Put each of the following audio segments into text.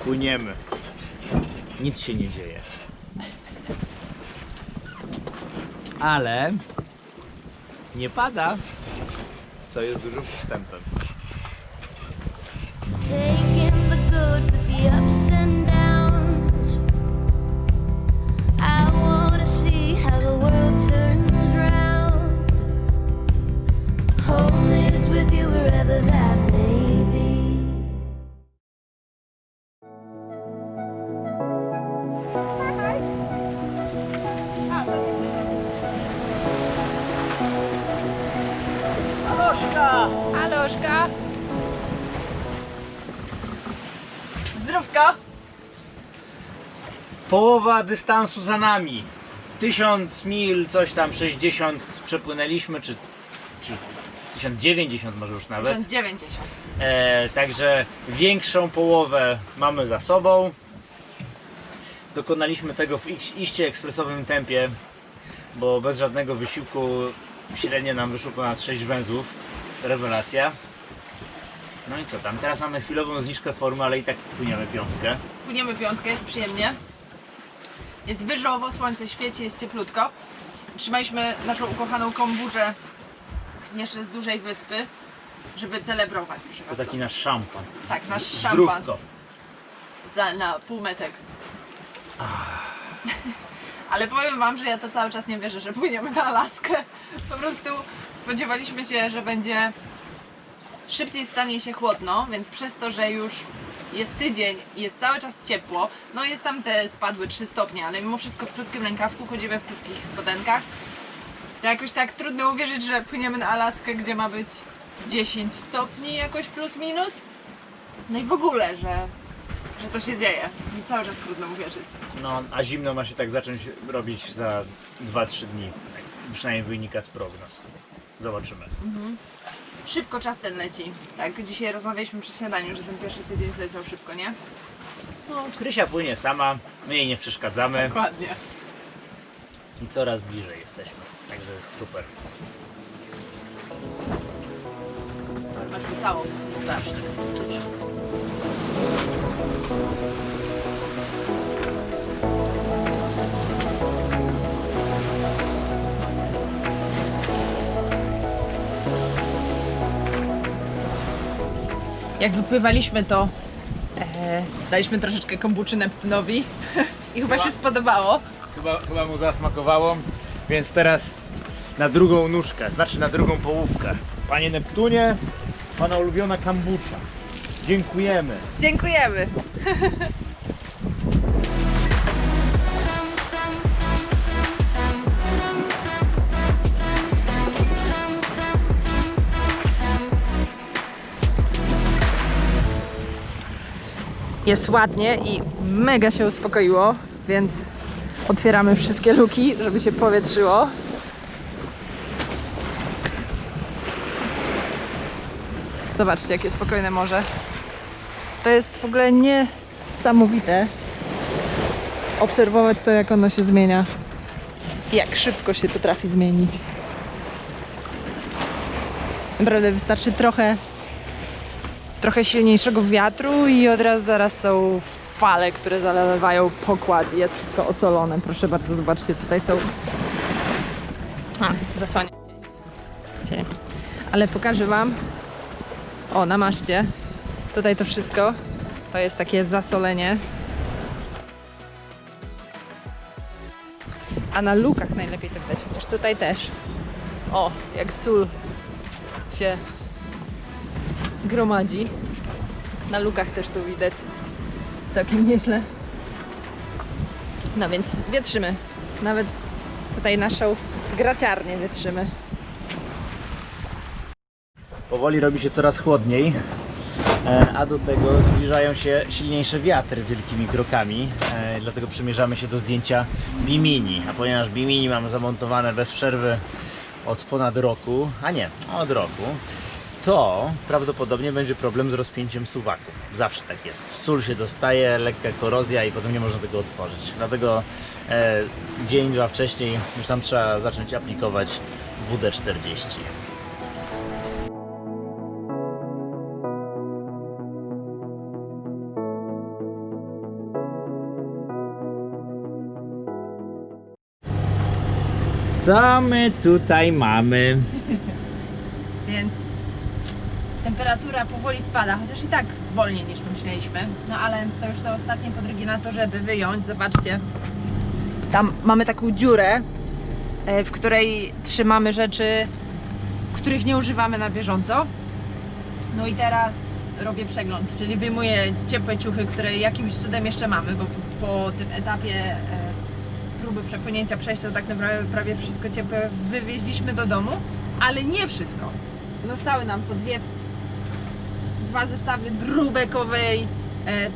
Płyniemy. Nic się nie dzieje. Ale nie pada, co jest dużym postępem. Taking the good with the ups and downs. I wanna see how the world turns round. Home is with you wherever that may be. Aloszka! Aloszka! Zdrówko! Połowa dystansu za nami. 1000 mil, coś tam 60 przepłynęliśmy, czy 1090 może już nawet. 1090. Także większą połowę mamy za sobą. Dokonaliśmy tego w iście ekspresowym tempie, bo bez żadnego wysiłku średnio nam wyszło ponad 6 węzłów. Rewelacja. No i co tam? Teraz mamy chwilową zniżkę formy, ale i tak płyniemy piątkę. Płyniemy piątkę, jest przyjemnie. Jest wyżowo, słońce świeci, jest cieplutko. Trzymaliśmy naszą ukochaną kombudżę jeszcze z dużej wyspy, żeby celebrować, proszę To bardzo. taki nasz szampan. Tak, nasz szampan Zdrówko. na półmetek. Ale powiem wam, że ja to cały czas nie wierzę, że płyniemy na Alaskę. Po prostu spodziewaliśmy się, że będzie szybciej stanie się chłodno, więc przez to, że już jest tydzień i jest cały czas ciepło, no jest tam te spadły 3 stopnie, ale mimo wszystko w krótkim rękawku chodzimy w krótkich spodenkach. To jakoś tak trudno uwierzyć, że płyniemy na Alaskę, gdzie ma być 10 stopni jakoś plus minus. No i w ogóle, że to się dzieje. I cały czas trudno uwierzyć. No, a zimno ma się tak zacząć robić za 2-3 dni. Tak przynajmniej wynika z prognoz. Zobaczymy. Szybko czas ten leci. Tak, dzisiaj rozmawialiśmy przy śniadaniu, że ten pierwszy tydzień zleciał szybko, nie? No, Krysia płynie sama, my jej nie przeszkadzamy Dokładnie. i coraz bliżej jesteśmy. Także jest super. Masz go całą. Strasznie. Jak wypływaliśmy, to daliśmy troszeczkę kombuczy Neptunowi i chyba się spodobało. Chyba mu zasmakowało, więc teraz na drugą nóżkę, znaczy na drugą połówkę. Panie Neptunie, pana ulubiona kombucha. Dziękujemy. Dziękujemy. Jest ładnie i mega się uspokoiło, więc otwieramy wszystkie luki, żeby się powietrzyło. Zobaczcie, jakie spokojne morze. To jest w ogóle niesamowite obserwować to, jak ono się zmienia. Jak szybko się potrafi zmienić. Naprawdę wystarczy trochę silniejszego wiatru i od razu zaraz są fale, które zalewają pokład i jest wszystko osolone. Proszę bardzo, zobaczcie, tutaj są... Zasłania. Ale pokażę wam. O, na maszcie. Tutaj to wszystko to jest takie zasolenie. A na lukach najlepiej to widać, chociaż tutaj też. O, jak sól się gromadzi. Na lukach też to widać całkiem nieźle. No więc wietrzymy. Nawet tutaj naszą graciarnię wietrzymy. Powoli robi się coraz chłodniej, a do tego zbliżają się silniejsze wiatry wielkimi krokami, dlatego przymierzamy się do zdjęcia Bimini, a ponieważ Bimini mamy zamontowane bez przerwy od ponad roku, a nie, od roku, to prawdopodobnie będzie problem z rozpięciem suwaków. Zawsze tak jest. Sól się dostaje, lekka korozja i potem nie można tego otworzyć. Dlatego dzień, dwa wcześniej już tam trzeba zacząć aplikować WD-40. Co my tutaj mamy? Więc temperatura powoli spada, chociaż i tak wolniej niż myśleliśmy. No ale to już są ostatnie podrygi na to, żeby wyjąć. Zobaczcie. Tam mamy taką dziurę, w której trzymamy rzeczy, których nie używamy na bieżąco. No i teraz robię przegląd, czyli wyjmuję ciepłe ciuchy, które jakimś cudem jeszcze mamy, bo po tym etapie próby przepłynięcia przejścia tak naprawdę prawie wszystko ciepłe wywieźliśmy do domu, ale nie wszystko. Zostały nam po dwa zestawy brubekowej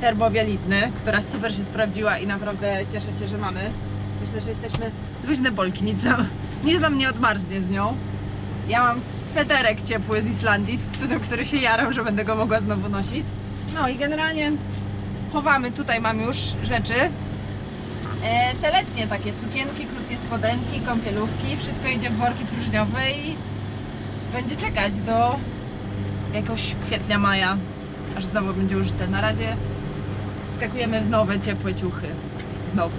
termobielizny, która super się sprawdziła i naprawdę cieszę się, że mamy. Myślę, że jesteśmy luźne Polki, nic nam nie odmarznie z nią. Ja mam sweterek ciepły z Islandii, do który się jaram, że będę go mogła znowu nosić. No i generalnie chowamy, tutaj mam już rzeczy. Te letnie takie sukienki, krótkie spodenki, kąpielówki, wszystko idzie w worki próżniowe i będzie czekać do jakoś kwietnia, maja, aż znowu będzie użyte. Na razie wskakujemy w nowe, ciepłe ciuchy. Znowu.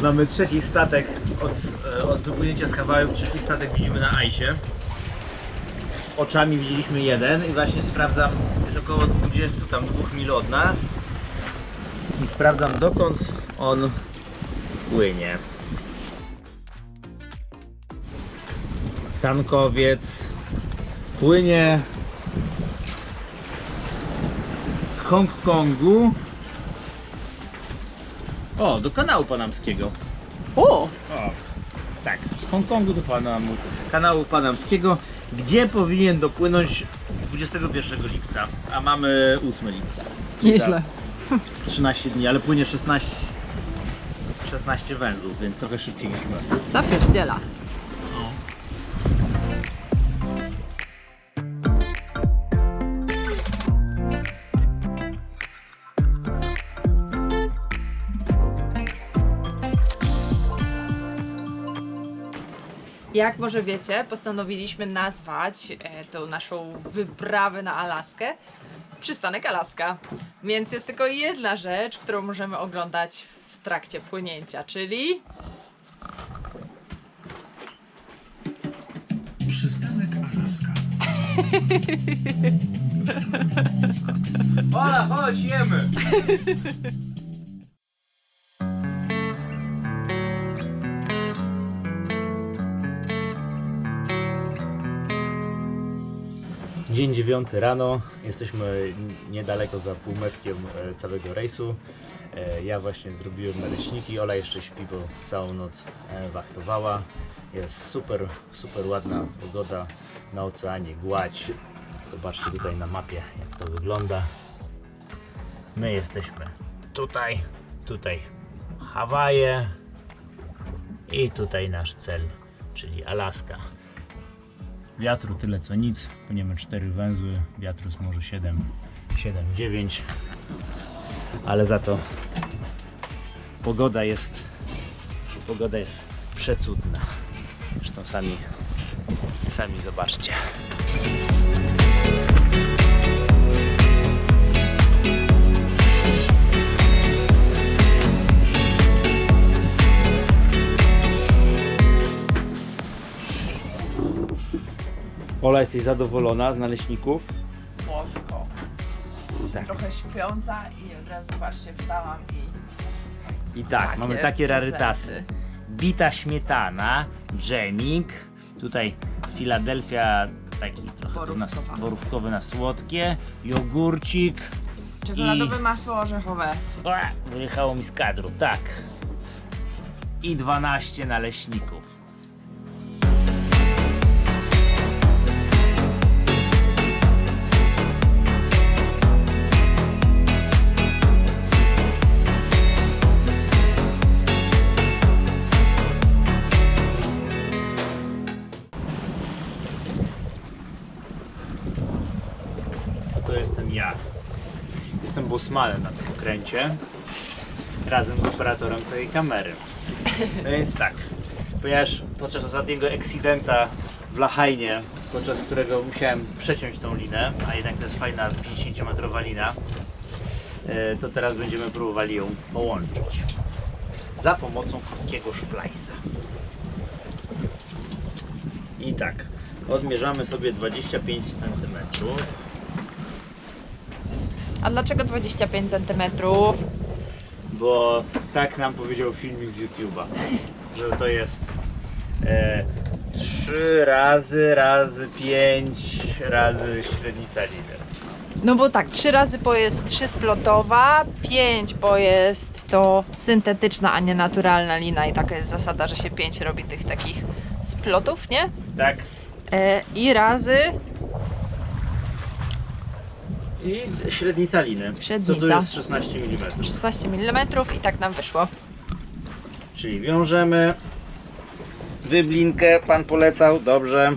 Mamy trzeci statek od wypłynięcia z Hawajów. Trzeci statek widzimy na Ajsie. Oczami widzieliśmy jeden i właśnie sprawdzam, jest około 22 mil od nas i sprawdzam, dokąd on płynie. Tankowiec płynie z Hongkongu do kanału panamskiego. O! Tak, z Hongkongu do kanału panamskiego, gdzie powinien dopłynąć 21 lipca, a mamy 8 lipca. Nieźle. 13 dni, ale płynie 16 węzłów, więc trochę szybciej niż my. Zapierdziela. Jak może wiecie, postanowiliśmy nazwać tą naszą wyprawę na Alaskę Przystanek Alaska. Więc jest tylko jedna rzecz, którą możemy oglądać w trakcie płynięcia, czyli... Przystanek Alaska. Ola, chodź, jemy! Dzień 9 rano, jesteśmy niedaleko za półmetkiem całego rejsu. Ja właśnie zrobiłem naleśniki, Ola jeszcze śpi, bo całą noc wachtowała. Jest super ładna pogoda na oceanie, gładź. Zobaczcie tutaj na mapie, jak to wygląda. My jesteśmy tutaj Hawaje i tutaj nasz cel, czyli Alaska. Wiatru tyle co nic, płyniemy 4 węzły, wiatru jest może 7-9, ale za to pogoda jest przecudna. Zresztą sami zobaczcie. Ola, jesteś zadowolona z naleśników? Bożko. Jestem Tak. trochę śpiąca i od razu zobaczcie, wstałam I tak, mamy takie rarytasy. prezenty. Bita śmietana, dżemik, tutaj Filadelfia, taki trochę tu borówkowy na słodkie, jogurcik. Czekoladowe masło orzechowe. Wyjechało mi z kadru, tak. I 12 naleśników. To jestem ja. Jestem bosmanem na tym okręcie. razem z operatorem tej kamery. No więc tak, ponieważ podczas ostatniego eksidenta w Lachajnie, podczas którego musiałem przeciąć tą linę, a jednak to jest fajna 50-metrowa lina, to teraz będziemy próbowali ją połączyć za pomocą krótkiego szplajsa. I tak, odmierzamy sobie 25 cm. A dlaczego 25 cm? Bo tak nam powiedział filmik z YouTube'a, że to jest 3 razy 5 razy średnica liny. No bo tak, 3 razy po jest 3 splotowa, 5 po jest to syntetyczna, a nie naturalna lina i taka jest zasada, że się 5 robi tych takich splotów, nie? Tak? I razy I średnica liny. Średnica. Co tu jest 16 mm. 16 mm i tak nam wyszło. Czyli wiążemy. Wyblinkę pan polecał, dobrze.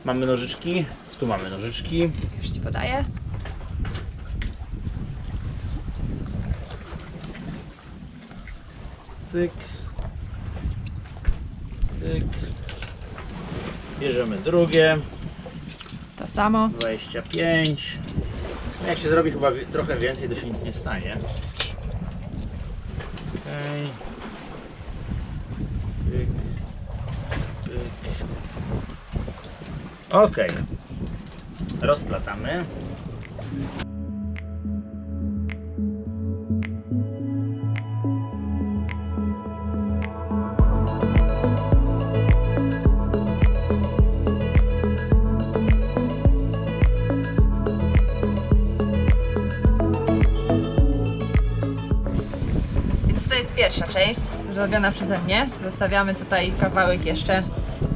Mamy nożyczki. Tu mamy nożyczki. Już Ci podaję. Cyk. Cyk. Bierzemy drugie. To samo. 25. Jak się zrobi chyba trochę więcej, to się nic nie stanie. Okej. Pyk. Pyk. Okej. Rozplatamy. Więc to jest pierwsza część, zrobiona przeze mnie. Zostawiamy tutaj kawałek jeszcze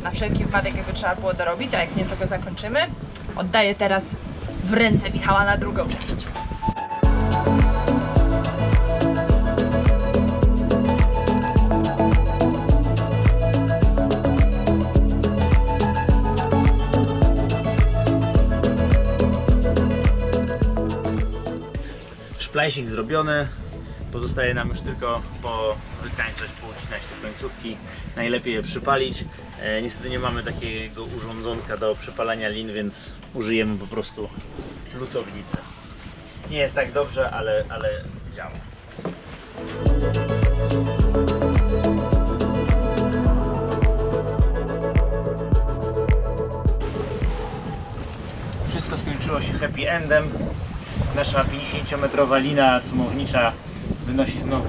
na wszelki wypadek, jakby trzeba było dorobić, a jak nie, to go zakończymy. Oddaję teraz w ręce Michała na drugą część. Szplajsik zrobiony. Pozostaje nam już tylko wykańczać, poucinać te końcówki. Najlepiej je przypalić. Niestety nie mamy takiego urządzonka do przypalania lin, więc użyjemy po prostu lutownicy. Nie jest tak dobrze, ale działa. Wszystko skończyło się happy endem. Nasza 50-metrowa lina cumownicza wynosi znowu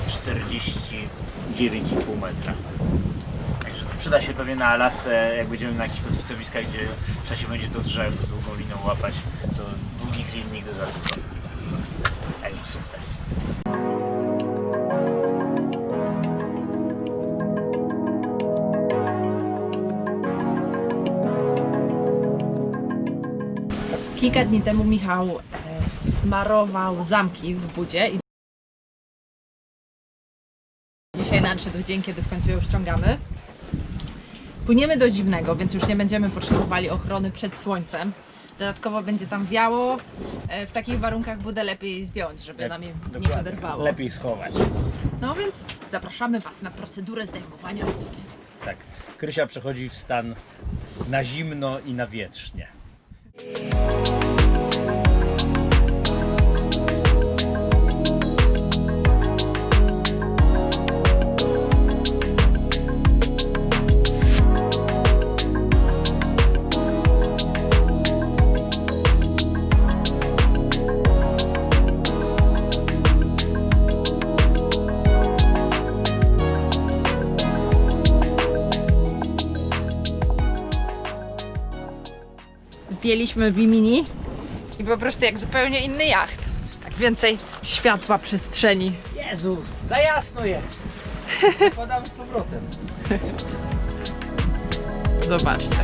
49,5 metra. Także przyda się pewnie na Alasce, jak będziemy na jakichś kotwicowiskach, gdzie trzeba się będzie do drzew długą liną łapać, to długich lin nigdy za dużo. Także sukces. Kilka dni temu Michał smarował zamki w budzie i dzisiaj nadszedł dzień, kiedy w końcu ją ściągamy. Płyniemy do Zimnego, więc już nie będziemy potrzebowali ochrony przed słońcem. Dodatkowo będzie tam wiało. W takich warunkach budę lepiej zdjąć, żeby nam jej nie poderwało. Lepiej schować. No więc zapraszamy Was na procedurę zdejmowania budy. Tak, Krysia przechodzi w stan na zimno i na wietrznie. Zdjęliśmy Bimini i po prostu jak zupełnie inny jacht. Tak więcej światła, przestrzeni. Jezu, za jasno jest. Podam z powrotem. Zobaczcie.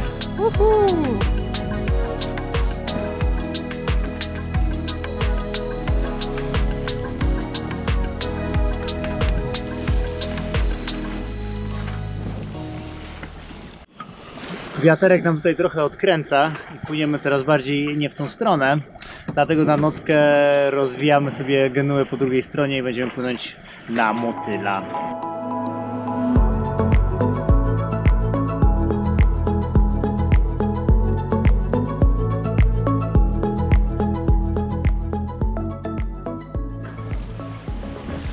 Wiaterek nam tutaj trochę odkręca i płyniemy coraz bardziej nie w tą stronę, Dlatego na nockę rozwijamy sobie Genuę po drugiej stronie i będziemy płynąć na motyla.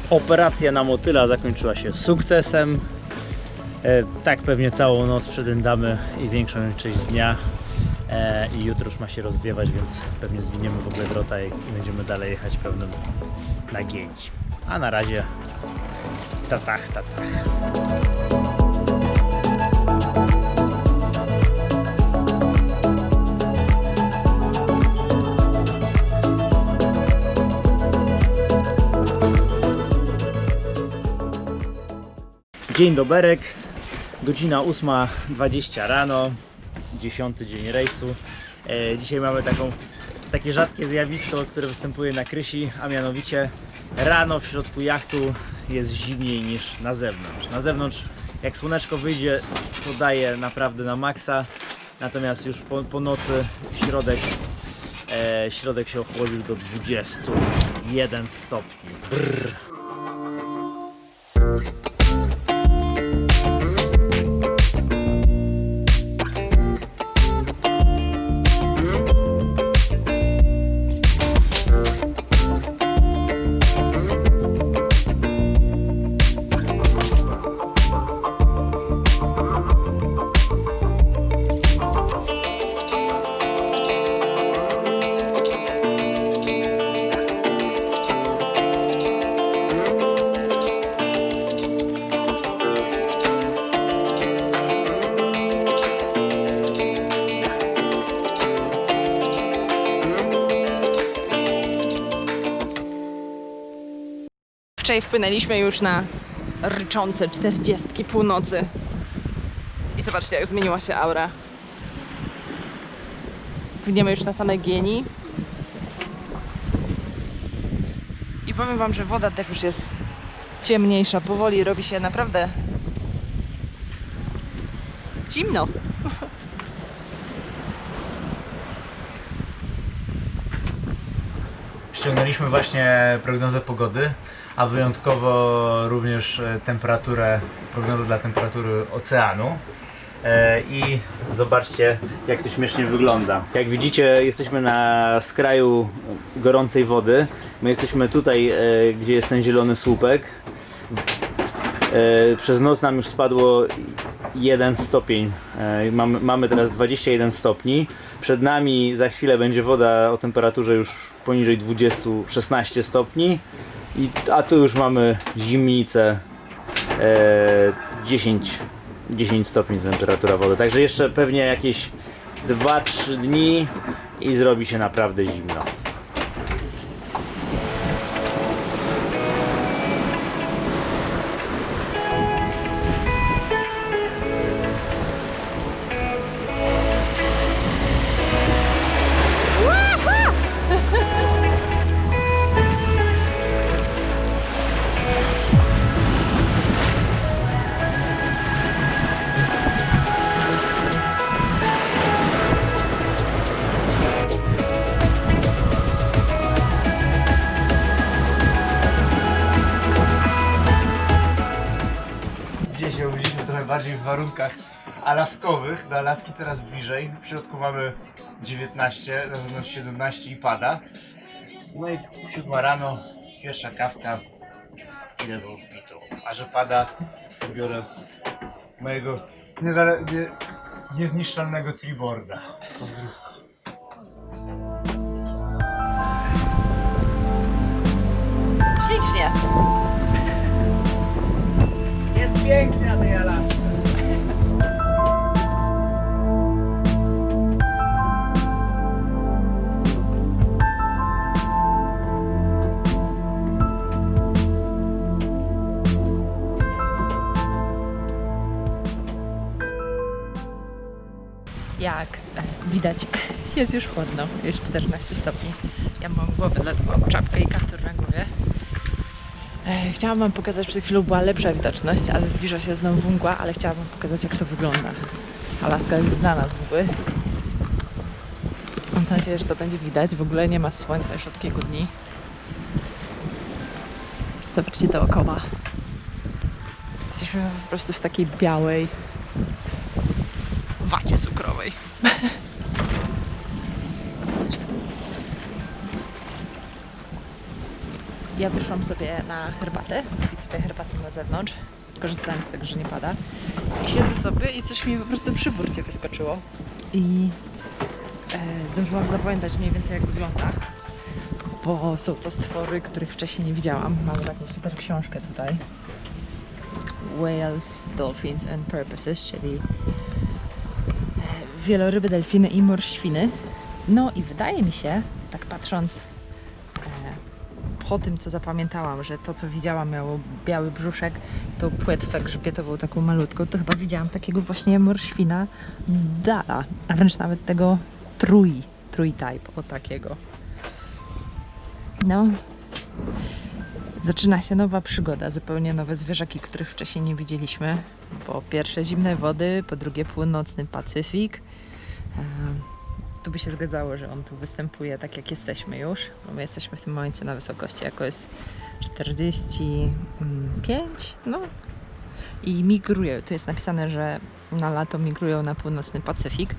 Operacja na motyla zakończyła się sukcesem. Tak pewnie całą noc przedędamy i większą część dnia. I jutro już ma się rozwiewać, więc pewnie zwiniemy w ogóle drota i będziemy dalej jechać pełnym nagięć. A na razie tatach. Dzień doberek, godzina 8:20 rano, 10. dzień rejsu. Dzisiaj mamy takie rzadkie zjawisko, które występuje na Krysi, a mianowicie rano w środku jachtu jest zimniej niż na zewnątrz. Na zewnątrz jak słoneczko wyjdzie, to daje naprawdę na maksa, natomiast już po nocy środek się ochłodził do 21 stopni. Brrr. Wczoraj wpłynęliśmy już na ryczące 40 północy. I zobaczcie, jak zmieniła się aura. Płyniemy już na same Gieni. I powiem wam, że woda też już jest ciemniejsza. Powoli robi się naprawdę zimno. Ściągnęliśmy właśnie prognozę pogody, a wyjątkowo również prognozę dla temperatury oceanu. I zobaczcie, jak to śmiesznie wygląda. Jak widzicie, jesteśmy na skraju gorącej wody. My jesteśmy tutaj, gdzie jest ten zielony słupek. Przez noc nam już spadło 1 stopień. Mamy teraz 21 stopni. Przed nami za chwilę będzie woda o temperaturze już poniżej 16 stopni. A tu już mamy zimnicę 10 stopni temperatura wody. Także jeszcze pewnie jakieś 2-3 dni i zrobi się naprawdę zimno. Bardziej w warunkach alaskowych, do Alaski coraz bliżej. W środku mamy 19, na zewnątrz 17 i pada. No i 7 rano, pierwsza kawka, idę do odbitu. A że pada, to biorę mojego niezniszczalnego triborda. Pozdrówko. Ślicznie. Jest pięknie na tej Alasce. Jak widać, jest już chłodno, jest 14 stopni. Ja mam głowę, mam czapkę i kaptur na głowie. Chciałam wam pokazać, przed chwilą była lepsza widoczność, ale zbliża się znowu mgła, ale chciałam wam pokazać, jak to wygląda. Alaska jest znana z mgły. Mam nadzieję, że to będzie widać. W ogóle nie ma słońca już od kilku dni. Zobaczcie dookoła. Jesteśmy po prostu w takiej białej wacie cukrowej. Ja wyszłam sobie na herbatę, pić sobie herbatę na zewnątrz, korzystając z tego, że nie pada. I siedzę sobie i coś mi po prostu przy burcie wyskoczyło. I zdążyłam zapamiętać mniej więcej jak wygląda, bo są to stwory, których wcześniej nie widziałam. Mamy taką super książkę tutaj. Whales, Dolphins and Porpoises, czyli wieloryby, delfiny i morświny. No i wydaje mi się, tak patrząc po tym, co zapamiętałam, że to, co widziałam, miało biały brzuszek, tą płetwę grzbietową taką malutką, to chyba widziałam takiego właśnie morświna dala, a wręcz nawet tego type, o takiego. No, zaczyna się nowa przygoda, zupełnie nowe zwierzaki, których wcześniej nie widzieliśmy. Po pierwsze zimne wody, po drugie północny Pacyfik. Tu by się zgadzało, że on tu występuje tak jak jesteśmy już, bo my jesteśmy w tym momencie na wysokości jakoś 45, no i migrują. Tu jest napisane, że na lato migrują na północny Pacyfik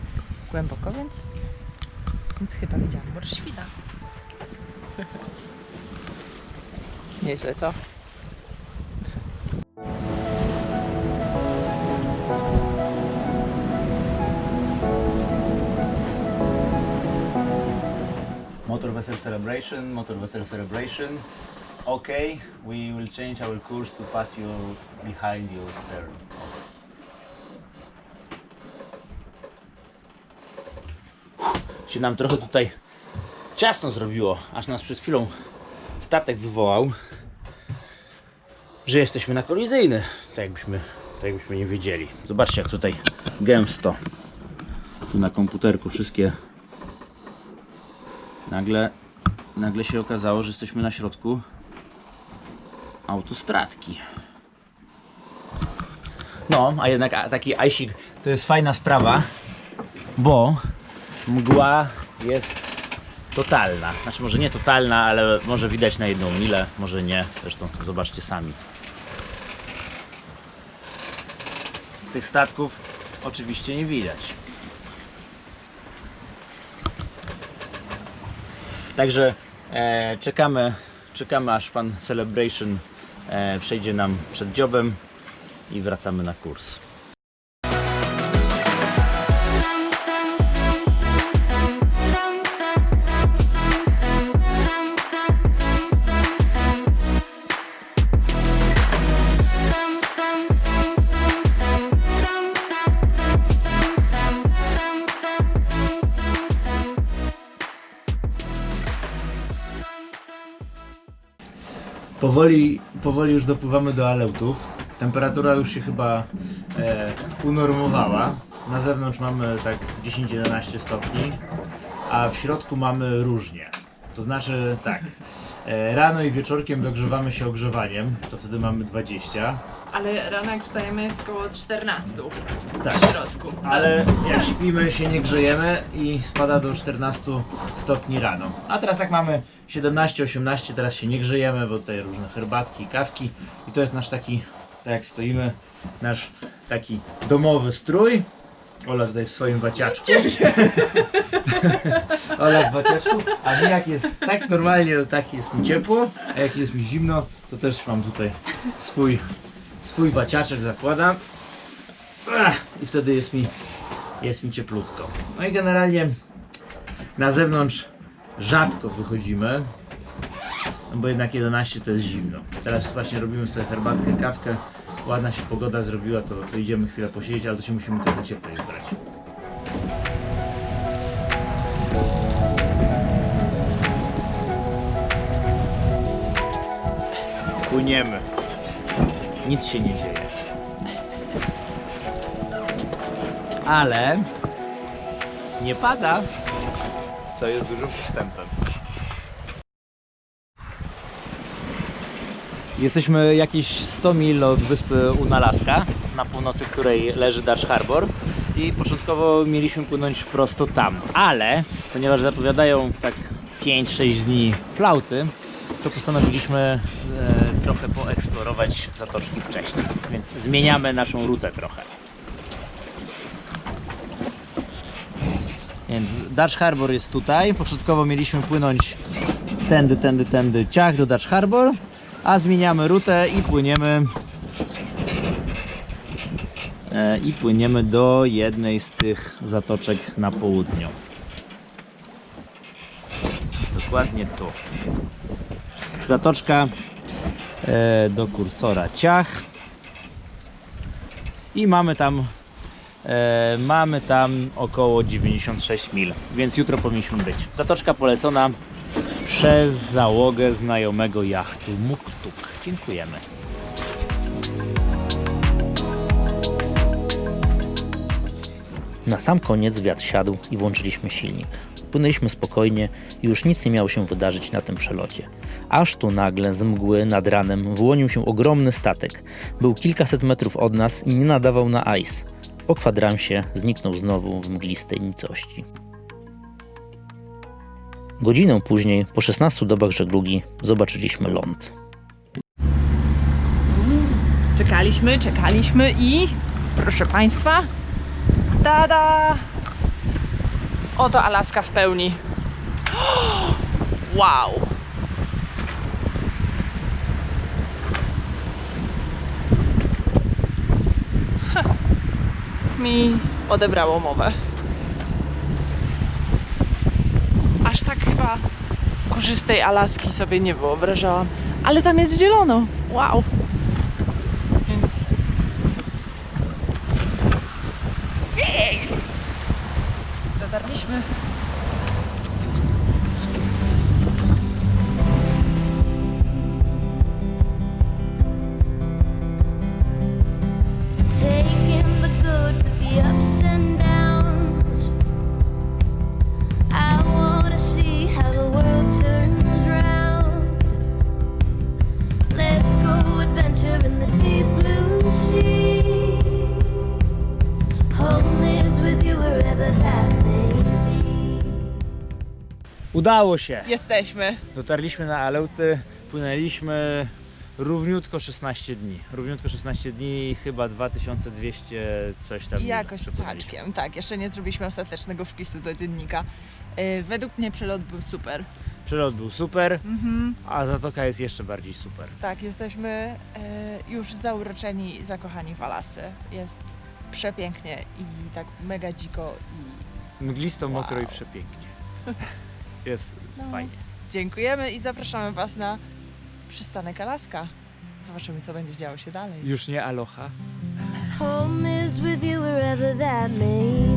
głęboko, więc chyba widziałam morświna. Nieźle, co? Motor vessel celebration, motor vessel celebration. Okay, we will change our course to pass you behind your stern. Się nam trochę tutaj ciasno zrobiło, aż nas przed chwilą statek wywołał, że jesteśmy na kolizyjny, tak jakbyśmy nie wiedzieli. Zobaczcie, jak tutaj gęsto. Tu na komputerku wszystkie. Nagle się okazało, że jesteśmy na środku autostradki. No, a jednak taki icing to jest fajna sprawa, bo mgła jest totalna. Znaczy może nie totalna, ale może widać na 1 milę, może nie. Zresztą zobaczcie sami. Tych statków oczywiście nie widać. Także czekamy aż pan Celebration przejdzie nam przed dziobem i wracamy na kurs. Powoli już dopływamy do Aleutów. Temperatura już się chyba unormowała. Na zewnątrz mamy tak 10-11 stopni, a w środku mamy różnie. To znaczy tak, rano i wieczorkiem dogrzewamy się ogrzewaniem, to wtedy mamy 20. Ale rano jak wstajemy jest koło 14 Tak. w środku. Ale jak śpimy się nie grzejemy i spada do 14 stopni rano. A teraz tak mamy 17-18, teraz się nie grzejemy, bo tutaj różne herbatki, kawki i to jest nasz taki, tak jak stoimy, nasz taki domowy strój. Ola tutaj w swoim waciaczku. Ola w waciaczku, a mi jak jest tak normalnie, to tak jest mi ciepło, a jak jest mi zimno, to też mam tutaj swój waciaczek zakładam. I wtedy jest mi cieplutko. No i generalnie na zewnątrz rzadko wychodzimy, no bo jednak 11 to jest zimno. Teraz właśnie robimy sobie herbatkę, kawkę, ładna się pogoda zrobiła, to idziemy chwilę posiedzieć, ale to się musimy trochę cieplej ubrać. Płyniemy. Nic się nie dzieje. Ale nie pada, co jest dużym postępem. Jesteśmy jakieś 100 mil od wyspy Unalaska, na północy której leży Dash Harbor. I początkowo mieliśmy płynąć prosto tam, ale ponieważ zapowiadają tak 5-6 dni flauty, to postanowiliśmy trochę poeksplorować zatoczki wcześniej, więc zmieniamy naszą rutę trochę. Więc Dutch Harbor jest tutaj. Początkowo mieliśmy płynąć tędy, ciach do Dutch Harbor, a zmieniamy rutę i płyniemy do jednej z tych zatoczek na południu. Dokładnie tu. Zatoczka do kursora ciach i mamy tam około 96 mil, więc jutro powinniśmy być. Zatoczka polecona przez załogę znajomego jachtu Muktuk. Dziękujemy. Na sam koniec wiatr siadł i włączyliśmy silnik. Płynęliśmy spokojnie i już nic nie miało się wydarzyć na tym przelocie. Aż tu nagle z mgły nad ranem wyłonił się ogromny statek. Był kilkaset metrów od nas i nie nadawał na ice. Po kwadransie zniknął znowu w mglistej nicości. Godzinę później, po 16 dobach żeglugi, zobaczyliśmy ląd. Czekaliśmy i proszę Państwa, tada! Oto Alaska w pełni. Wow! Mi odebrało mowę. Aż tak chyba górzystej Alaski sobie nie wyobrażałam. Ale tam jest zielono. Wow! Więc... Jej! Dotarliśmy. Taking the good with the ups and downs. I wanna see how the world turns round. Let's go adventure in the deep blue sea. Home is with you wherever that may be. Udało się! Jesteśmy. Dotarliśmy na Aleuty, płynęliśmy równiutko 16 dni. Równiutko 16 dni, chyba 2200 coś tam. I jakoś z przepłynęliśmy. haczkiem. Tak, jeszcze nie zrobiliśmy ostatecznego wpisu do dziennika. Według mnie przelot był super. Przelot był super, a zatoka jest jeszcze bardziej super. Tak, jesteśmy już zauroczeni i zakochani w Alasce. Jest przepięknie i tak mega dziko i Mglisto, mokro i Wow. przepięknie. Jest No. fajnie. dziękujemy i zapraszamy Was na przystanek Alaska. Zobaczymy, co będzie działo się dalej. Już nie aloha. Home is with you wherever that may